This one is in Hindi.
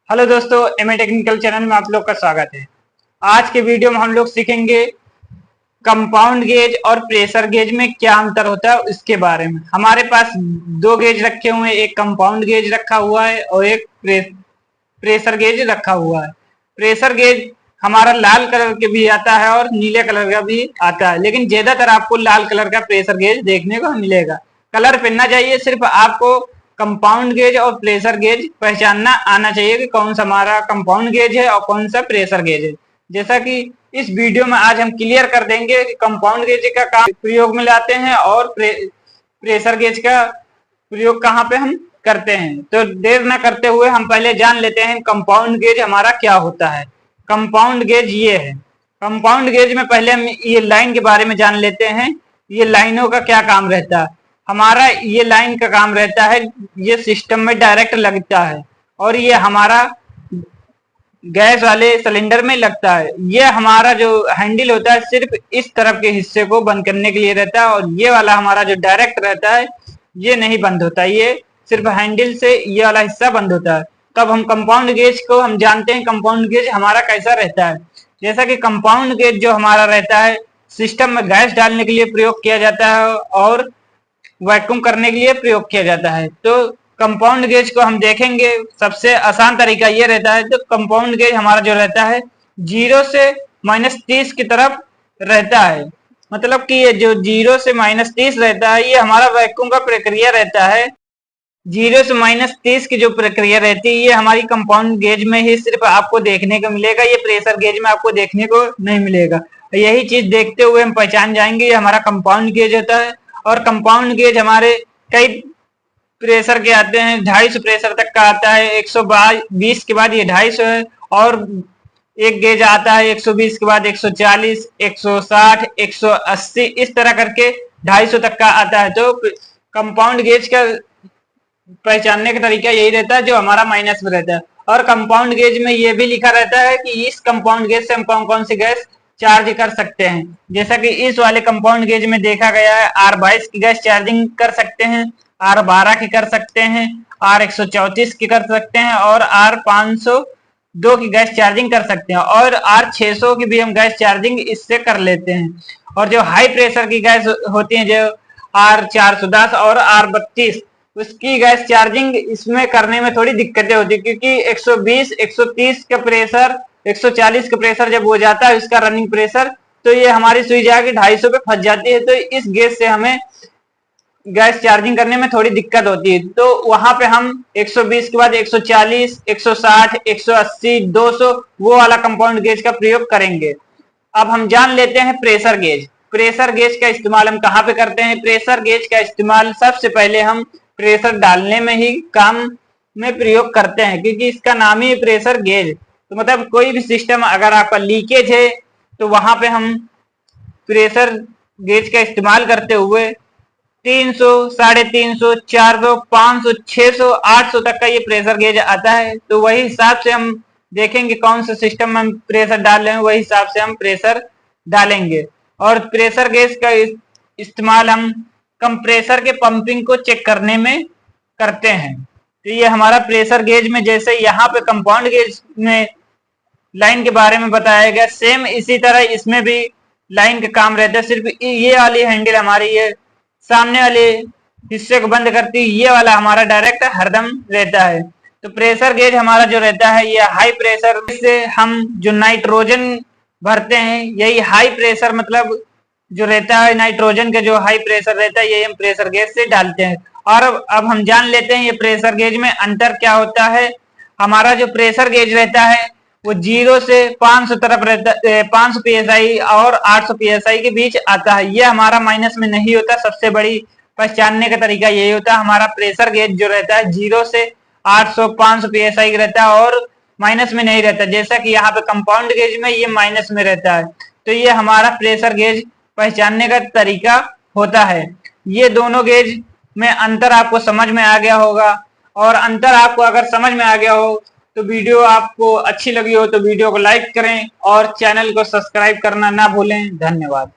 हेलो दोस्तों, एमए टेक्निकल चैनल में आप लोग का स्वागत है। आज के वीडियो में हम लोग सीखेंगे कंपाउंड गेज और प्रेशर गेज में क्या अंतर होता है उसके बारे में। हमारे पास दो गेज रखे हुए हैं, एक कंपाउंड गेज रखा हुआ है और एक प्रेशर गेज रखा हुआ है। प्रेशर गेज हमारा लाल कलर के भी आता है और नीले कलर का भी आता है, लेकिन ज्यादातर आपको लाल कलर का प्रेशर गेज देखने को मिलेगा। कलर पे ना जाइए, सिर्फ आपको कंपाउंड गेज और प्रेशर गेज पहचानना आना चाहिए कि कौन सा हमारा कंपाउंड गेज है और कौन सा प्रेशर गेज है। जैसा कि इस वीडियो में आज हम क्लियर कर देंगे कि कंपाउंड गेज का काम प्रयोग में लाते हैं और प्रेशर गेज का प्रयोग कहाँ पे हम करते हैं। तो देर ना करते हुए हम पहले जान लेते हैं कंपाउंड गेज हमारा क्या होता है। कंपाउंड गेज ये है। कंपाउंड गेज में पहले हम ये लाइन के बारे में जान लेते हैं। ये लाइनों का क्या काम रहता है। हमारा ये लाइन का काम रहता है, ये सिस्टम में डायरेक्ट लगता है और ये हमारा गैस वाले सिलेंडर में लगता है। ये हमारा जो हैंडल होता है सिर्फ इस तरफ के हिस्से को बंद करने के लिए रहता है और ये वाला हमारा जो डायरेक्ट रहता है ये नहीं बंद होता, ये सिर्फ हैंडल से ये वाला हिस्सा बंद होता है। तब हम कंपाउंड गेज को हम जानते हैं कंपाउंड गेज हमारा कैसा रहता है। जैसा कि कंपाउंड गेज जो हमारा रहता है सिस्टम में गैस डालने के लिए प्रयोग किया जाता है और वैक्यूम करने के लिए प्रयोग किया जाता है। तो कंपाउंड गेज को हम देखेंगे, सबसे आसान तरीका ये रहता है। तो कंपाउंड गेज हमारा जो रहता है 0 से -30 की तरफ रहता है। मतलब कि ये जो 0 से -30 रहता है ये हमारा वैक्यूम का प्रक्रिया रहता है। 0 से -30 की जो प्रक्रिया रहती है ये हमारी कंपाउंड गेज में ही सिर्फ आपको देखने को मिलेगा, ये प्रेशर गेज में आपको देखने को नहीं मिलेगा। यही चीज देखते हुए हम पहचान जाएंगे ये हमारा कंपाउंड गेज होता है। और कंपाउंड गेज हमारे कई प्रेशर के आते हैं, 250 प्रेशर तक का आता है। 120 के बाद ये 250 है और एक गेज आता है 120 के बाद 140, 160, 180 इस तरह करके 250 तक का आता है। तो कंपाउंड गेज का पहचानने का तरीका यही रहता है जो हमारा माइनस में रहता है। और कंपाउंड गेज में ये भी लिखा रहता है कि इस कंपाउंड गेज से हम कौन कौन सी गैस चार्ज कर सकते हैं। जैसा कि इस वाले कंपाउंड गेज में देखा गया है R22 की गैस चार्जिंग कर सकते हैं, R12 की कर सकते हैं, R134 की कर सकते हैं और R502 की गैस चार्जिंग कर सकते हैं और R600 की भी हम गैस चार्जिंग इससे कर लेते हैं। और जो हाई प्रेशर की गैस होती है जो R410 और R32 उसकी गैस चार्जिंग इसमें करने में थोड़ी दिक्कतें होती है, क्योंकि 120, 130 का प्रेशर, 140 का प्रेशर जब हो जाता है इसका रनिंग प्रेशर, तो ये हमारी स्विच आके 250 पे फंस जाती है। तो इस गैस से हमें गैस चार्जिंग करने में थोड़ी दिक्कत होती है। तो वहां पे हम 120 के बाद 140, 160, 180, 200 वो वाला कंपाउंड गेज का प्रयोग करेंगे। अब हम जान लेते हैं प्रेशर गेज। प्रेशर गेज का इस्तेमाल हम कहाँ पे करते हैं। प्रेशर गेज का इस्तेमाल सबसे पहले हम प्रेशर डालने में ही काम में प्रयोग करते हैं, क्योंकि इसका नाम ही प्रेशर गेज। तो मतलब कोई भी सिस्टम अगर आपका लीकेज है तो वहां पे हम प्रेशर गेज का इस्तेमाल करते हुए 300, 350, 400, 500, 600, 800 तक का ये प्रेशर गेज आता है। तो वही हिसाब से हम देखेंगे कौन सा सिस्टम में हम प्रेशर डाल रहे हैं, वही हिसाब से हम प्रेशर डालेंगे। और प्रेशर गेज का इस्तेमाल हम कंप्रेसर के पंपिंग को चेक करने में करते हैं। तो ये हमारा प्रेशर गेज में जैसे यहाँ पे कंपाउंड गेज में लाइन के बारे में बताया गया, सेम इसी तरह इसमें भी लाइन का काम रहता है। सिर्फ ये वाली हैंडल हमारी ये सामने वाले हिस्से को बंद करती है, ये वाला हमारा डायरेक्ट हरदम रहता है। तो प्रेशर गेज हमारा जो रहता है ये हाई प्रेशर से हम जो नाइट्रोजन भरते हैं, यही हाई प्रेशर मतलब जो रहता है नाइट्रोजन का जो हाई प्रेशर रहता है ये हम प्रेशर गेज से डालते हैं। और अब हम जान लेते हैं ये प्रेशर गेज में अंतर क्या होता है। हमारा जो प्रेशर गेज रहता है वो 0 से 500 तरफ रहता है, 500 psi और 800 psi के बीच आता है। ये हमारा माइनस में नहीं होता। सबसे बड़ी पहचानने का तरीका यही होता है। हमारा प्रेशर गेज जो रहता है 0 से 800, 500 psi रहता है और माइनस में नहीं रहता, जैसा कि यहाँ पे कंपाउंड गेज में ये माइनस में रहता है। तो ये हमारा प्रेशर गेज पहचानने का तरीका होता है। ये दोनों गेज में अंतर आपको समझ में आ गया होगा। और अंतर आपको अगर समझ में आ गया हो तो वीडियो आपको अच्छी लगी हो तो वीडियो को लाइक करें और चैनल को सब्सक्राइब करना ना भूलें। धन्यवाद।